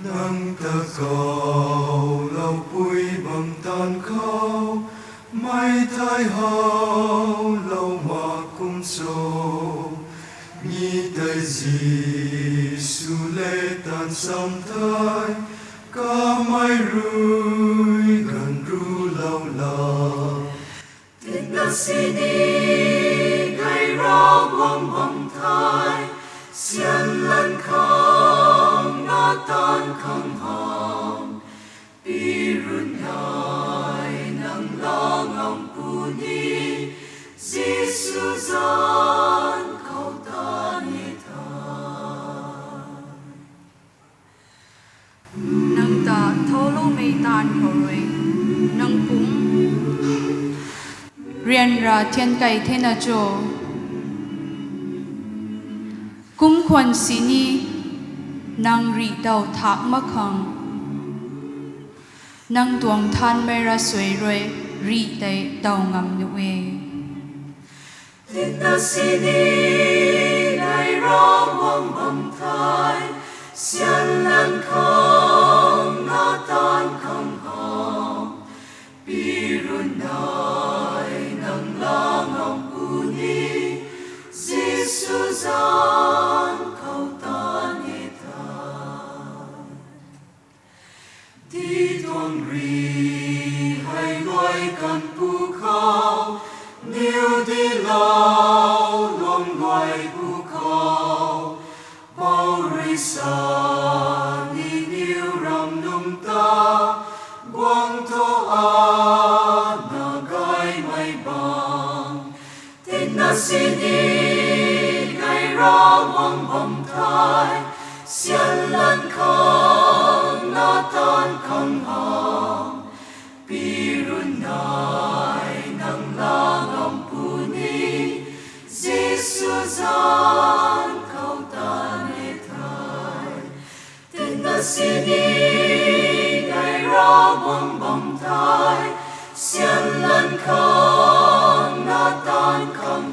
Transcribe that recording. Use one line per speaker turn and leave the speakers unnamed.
nâng ta cầu lâu bụi bằng tan khâu mây thái hậu lâu mà cung sâu nhi tây gì su lê tan sông thái ca mai rui gần ru lâu là
tình ta xin đi gây ra quang bằng thái xiên lần không ngã tan không hồng bi run ngài nang la ngam puni Giêsu gian cầu ta ni tha
nang ta tholo mei tan khoroi nang pum rian ra thiên kai thena cho kum khwan sini nang ri dau thak ma khang nang tuang than mai ra soi roi ri dai dau ngam nu we
tình ta xin đi gây ra quang bằng thái xiên lần không ngã tan không hồng bi run nai nang la ngam puni Giêsu gian cầu ta ni tha đi tuang ri hay loài cần pu khao nếu đi lâu luôn loài pu khao bao ri sa ni niu ram nung ta quang thô a na gai mai bang tin na xin đi gai ra quang bom thai xiên lần không na tan không hồng bi run nai nang la ngam puni Giêsu gian cầu ta ni thai tin ta xin đi gai ra quang bom thai xiên lần không na tan không